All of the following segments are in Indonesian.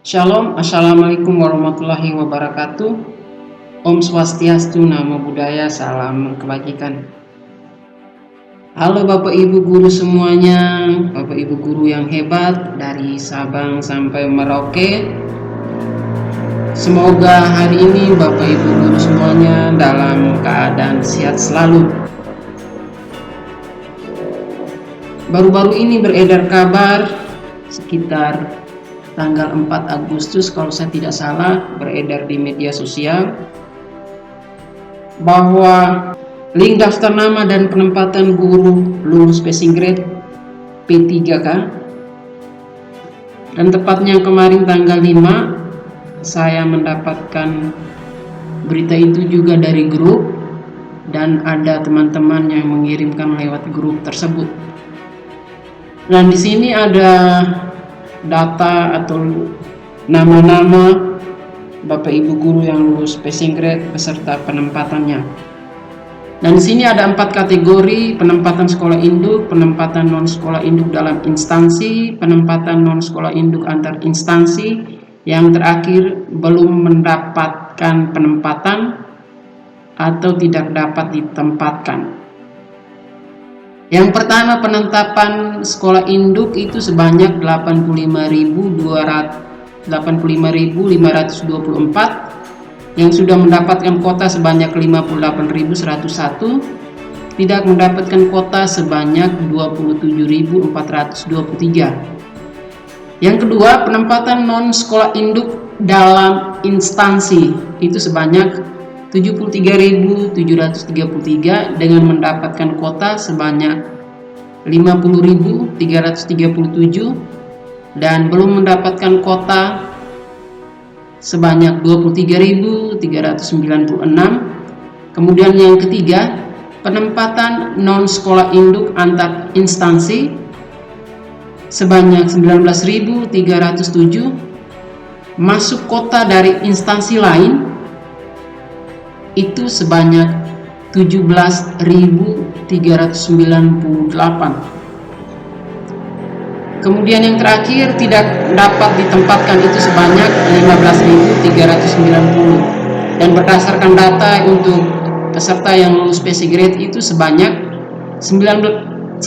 Shalom, Assalamualaikum warahmatullahi wabarakatuh. Om Swastiastu, Namo Buddhaya, salam kebajikan. Halo Bapak Ibu Guru semuanya, Bapak Ibu Guru yang hebat dari Sabang sampai Merauke. Semoga hari ini Bapak Ibu Guru semuanya dalam keadaan sehat selalu. Baru-baru ini beredar kabar sekitar tanggal 4 Agustus kalau saya tidak salah, beredar di media sosial bahwa link daftar nama dan penempatan guru lulus passing grade P3K, dan tepatnya kemarin tanggal 5 saya mendapatkan berita itu juga dari grup, dan ada teman-teman yang mengirimkan lewat grup tersebut. Dan di sini ada data atau nama-nama Bapak Ibu Guru yang lulus passing grade beserta penempatannya. Dan di sini ada 4 kategori: penempatan sekolah induk, penempatan non sekolah induk dalam instansi, penempatan non sekolah induk antar instansi, yang terakhir belum mendapatkan penempatan atau tidak dapat ditempatkan. Yang pertama, penetapan sekolah induk itu sebanyak 85.524, yang sudah mendapatkan kuota sebanyak 58.101, tidak mendapatkan kuota sebanyak 27.423. Yang kedua, penempatan non sekolah induk dalam instansi itu sebanyak 73.733 dengan mendapatkan kuota sebanyak 50.337 dan belum mendapatkan kuota sebanyak 23.396. Kemudian yang ketiga, penempatan non sekolah induk antar instansi sebanyak 19.307, masuk kuota dari instansi lain itu sebanyak 17.398. Kemudian yang terakhir, tidak dapat ditempatkan itu sebanyak 15.390. Dan berdasarkan data untuk peserta yang lulus passing grade itu sebanyak 193.954.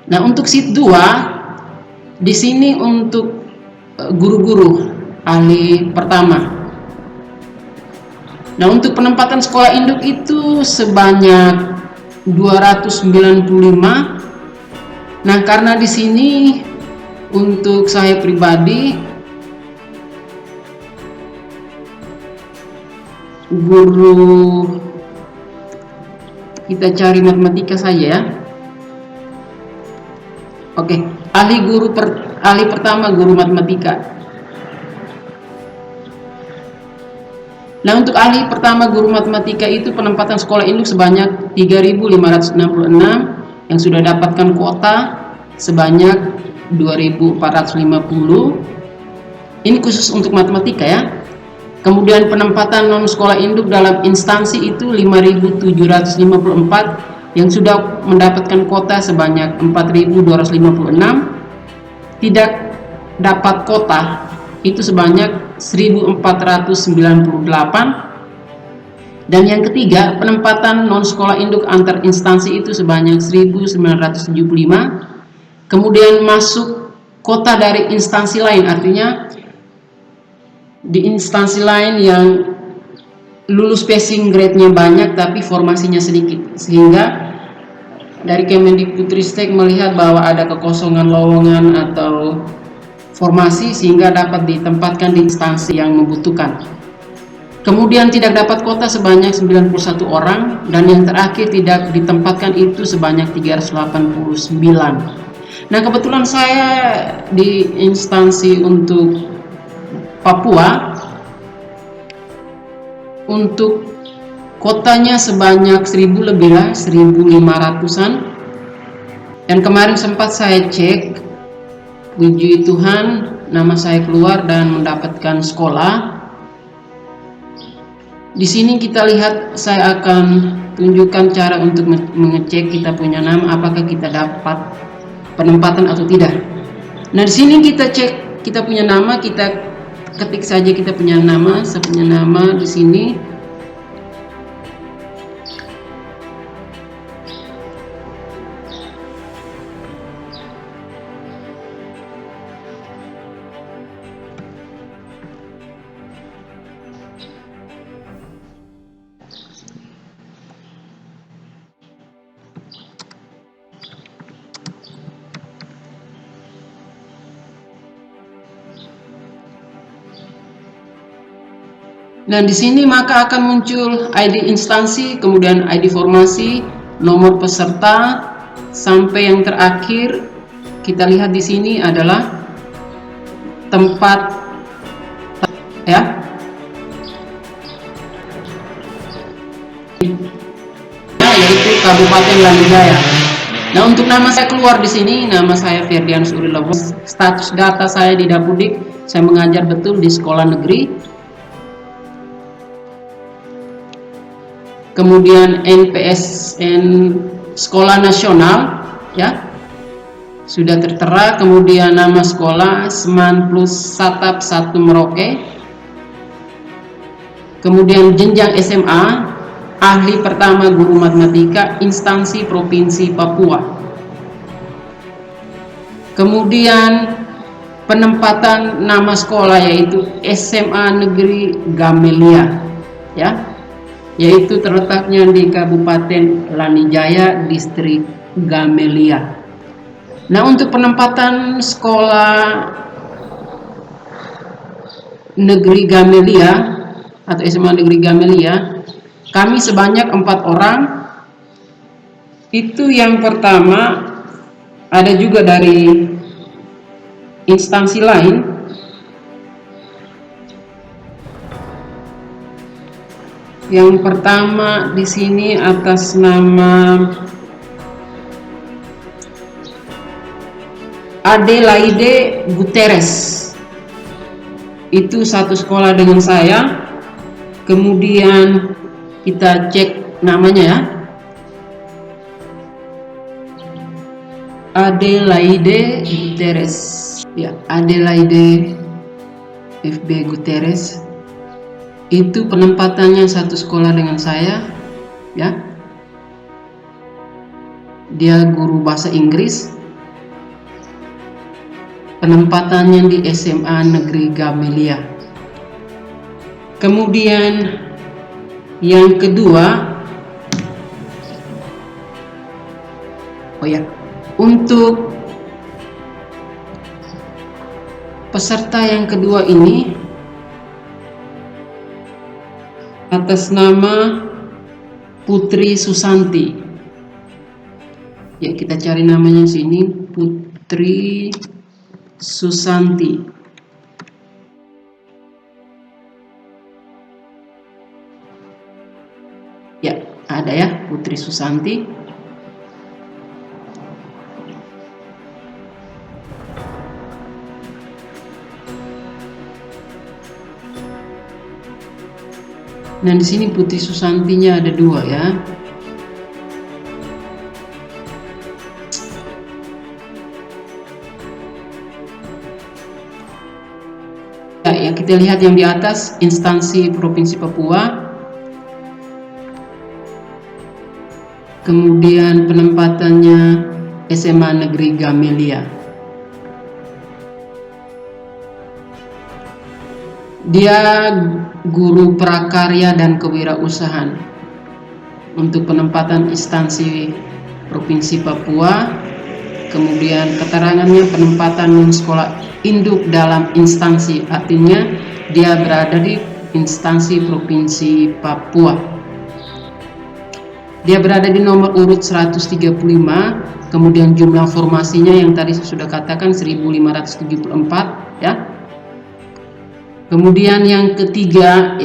Nah, untuk seat 2 di sini untuk guru-guru ahli pertama. Nah, untuk penempatan sekolah induk itu sebanyak 295. Nah, karena di sini untuk saya pribadi guru, kita cari matematika saja ya. Oke, ahli pertama guru matematika. Nah, untuk ahli pertama guru matematika itu penempatan sekolah induk sebanyak 3.566, yang sudah dapatkan kuota sebanyak 2.450. Ini khusus untuk matematika ya. Kemudian penempatan non sekolah induk dalam instansi itu 5.754, yang sudah mendapatkan kuota sebanyak 4.256. Tidak dapat kuota itu sebanyak 1.498. Dan yang ketiga, penempatan non sekolah induk antar instansi itu sebanyak 1.975. Kemudian masuk kuota dari instansi lain, artinya di instansi lain yang lulus passing grade-nya banyak tapi formasinya sedikit, sehingga dari Kemendikbudristek melihat bahwa ada kekosongan lowongan atau formasi sehingga dapat ditempatkan di instansi yang membutuhkan. Kemudian tidak dapat kuota sebanyak 91 orang, dan yang terakhir tidak ditempatkan itu sebanyak 389. Nah, kebetulan saya di instansi untuk Papua, untuk kotanya sebanyak 1.000 lebih lah, 1.500-an. Dan kemarin sempat saya cek, puji Tuhan, nama saya keluar dan mendapatkan sekolah. Di sini kita lihat, saya akan tunjukkan cara untuk mengecek kita punya nama, apakah kita dapat penempatan atau tidak. Nah, di sini kita cek kita punya nama, kita ketik saja kita punya nama. Saya punya nama di sini. Dan di sini maka akan muncul ID instansi, kemudian ID formasi, nomor peserta, sampai yang terakhir kita lihat di sini adalah tempat ya. Yaitu Kabupaten Lanijaya. Nah, untuk nama saya keluar di sini, nama saya Ferdianus Urilowo. Status data saya di Dapudik, saya mengajar betul di sekolah negeri. Kemudian NPSN sekolah nasional ya sudah tertera. Kemudian nama sekolah Seman Plus Satap 1 Merauke. Kemudian jenjang SMA ahli pertama guru matematika instansi Provinsi Papua. Kemudian penempatan nama sekolah yaitu SMA Negeri Gamelia ya, yaitu terletaknya di Kabupaten Lanijaya, Distrik Gamelia. Nah, untuk penempatan sekolah Negeri Gamelia atau SMA Negeri Gamelia, kami sebanyak 4 orang. Itu yang pertama, ada juga dari instansi lain. Yang pertama di sini atas nama Adelaide Guterres. Itu satu sekolah dengan saya. Kemudian kita cek namanya ya. Adelaide Guterres. Ya, Adelaide FB Guterres. Itu penempatannya satu sekolah dengan saya ya. Dia guru bahasa Inggris. Penempatannya di SMA Negeri Gamelia. Kemudian yang kedua, untuk peserta yang kedua ini atas nama Putri Susanti. Ya, kita cari namanya sini, Putri Susanti. Ya, ada ya, Putri Susanti. Nah, di sini Putri Susantinya ada 2 ya. Ya, kita lihat yang di atas, instansi Provinsi Papua. Kemudian penempatannya SMA Negeri Gamelia. Dia guru prakarya dan kewirausahaan. Untuk penempatan instansi Provinsi Papua. Kemudian keterangannya penempatan sekolah induk dalam instansi, artinya dia berada di instansi Provinsi Papua. Dia berada di nomor urut 135, kemudian jumlah formasinya yang tadi saya sudah katakan 1574 ya. Kemudian yang ketiga,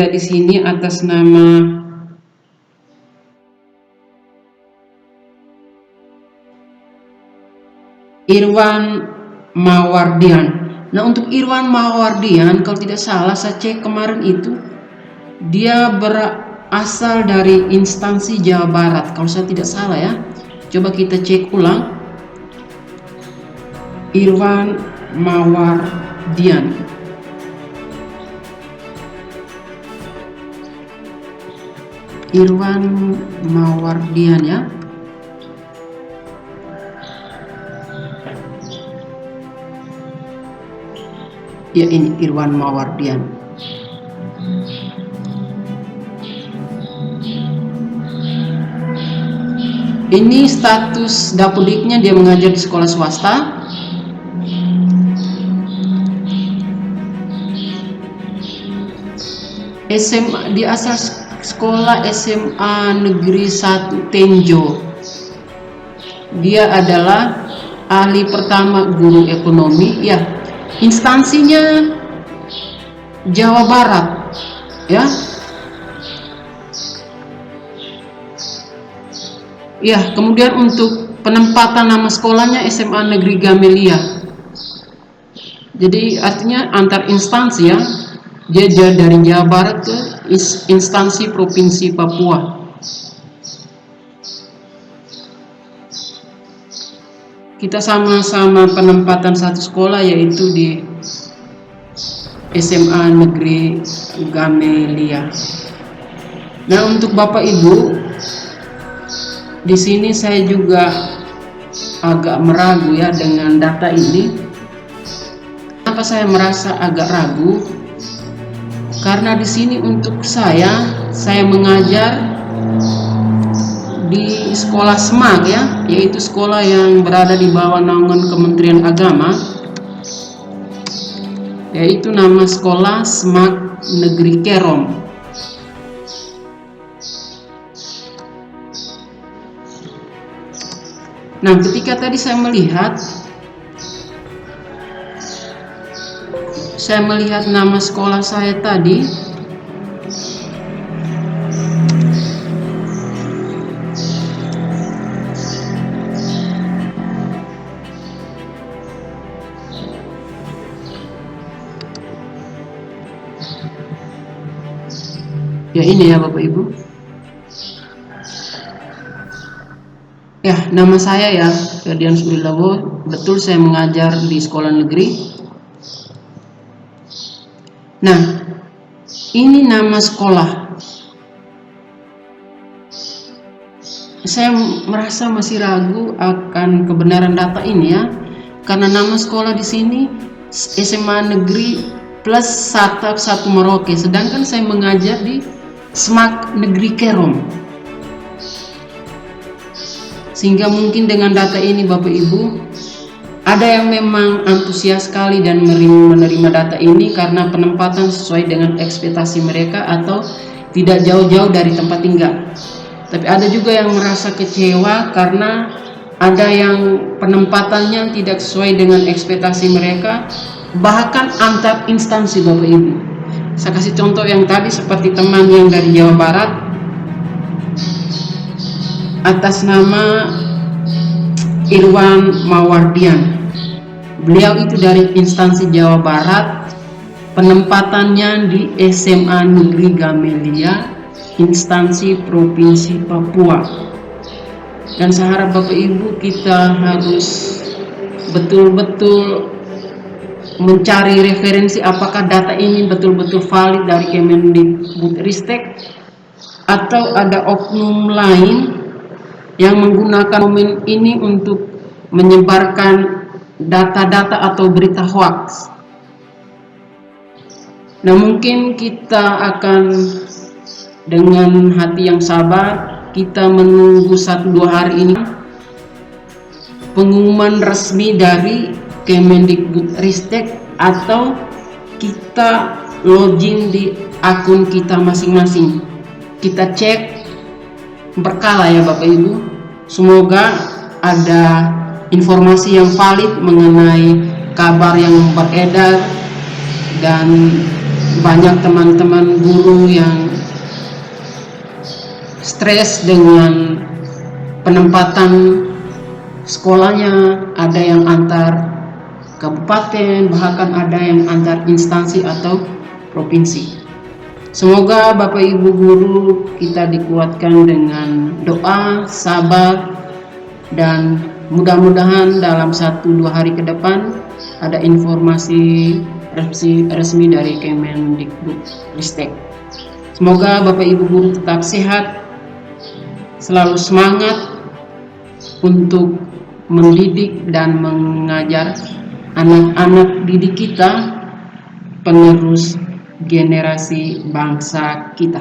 di sini atas nama Irwan Mawardian. Nah, untuk Irwan Mawardian, kalau tidak salah saya cek kemarin itu dia asal dari instansi Jawa Barat kalau saya tidak salah ya. Coba kita cek ulang. Irwan Mawardian. Irwan Mawardian ya. Ya, ini Irwan Mawardian. Ini status dapudiknya, dia mengajar di sekolah swasta. SMA, di asal sekolah SMA Negeri 1 Tenjo. Dia adalah ahli pertama guru ekonomi ya. Instansinya Jawa Barat ya. Ya, kemudian untuk penempatan nama sekolahnya SMA Negeri Gamelia. Jadi artinya antar instansi ya. Dia dari Jawa Barat ke instansi Provinsi Papua. Kita sama-sama penempatan satu sekolah, yaitu di SMA Negeri Gamelia. Nah, untuk Bapak Ibu, di sini saya juga agak meragu ya dengan data ini. Kenapa saya merasa agak ragu? Karena di sini untuk saya mengajar di sekolah SMAK ya, yaitu sekolah yang berada di bawah naungan Kementerian Agama, yaitu nama sekolah SMAK Negeri Kerom. Nah, ketika tadi saya melihat nama sekolah saya tadi, ya ini ya Bapak Ibu. Ya, nama saya ya Ferdian Sulilawo, betul saya mengajar di sekolah negeri. Nah, ini nama sekolah. Saya merasa masih ragu akan kebenaran data ini ya, karena nama sekolah di sini SMA Negeri plus satu Merauke, sedangkan saya mengajar di SMAK Negeri Kerom. Sehingga mungkin dengan data ini Bapak Ibu, ada yang memang antusias sekali dan menerima data ini karena penempatan sesuai dengan ekspektasi mereka atau tidak jauh-jauh dari tempat tinggal. Tapi ada juga yang merasa kecewa karena ada yang penempatannya tidak sesuai dengan ekspektasi mereka, bahkan antar instansi Bapak Ibu. Saya kasih contoh yang tadi seperti teman yang dari Jawa Barat, atas nama Irwan Mawardian. Beliau itu dari instansi Jawa Barat, penempatannya di SMA Negeri Gamelia, instansi Provinsi Papua. Dan saya harap Bapak Ibu kita harus betul-betul mencari referensi apakah data ini betul-betul valid dari Kemendikbudristek atau ada oknum lain yang menggunakan momen ini untuk menyebarkan data-data atau berita hoax. Nah, mungkin kita akan dengan hati yang sabar kita menunggu 1-2 hari ini pengumuman resmi dari Kemendikbudristek atau kita login di akun kita masing-masing. Kita cek berkala ya Bapak Ibu. Semoga ada informasi yang valid mengenai kabar yang beredar, dan banyak teman-teman guru yang stres dengan penempatan sekolahnya, ada yang antar kabupaten, bahkan ada yang antar instansi atau provinsi. Semoga Bapak Ibu guru kita dikuatkan dengan doa, sabar, dan mudah-mudahan dalam 1-2 hari ke depan ada informasi resmi dari Kemendikbudristek. Semoga Bapak Ibu guru tetap sehat, selalu semangat untuk mendidik dan mengajar anak-anak didik kita, penerus generasi bangsa kita.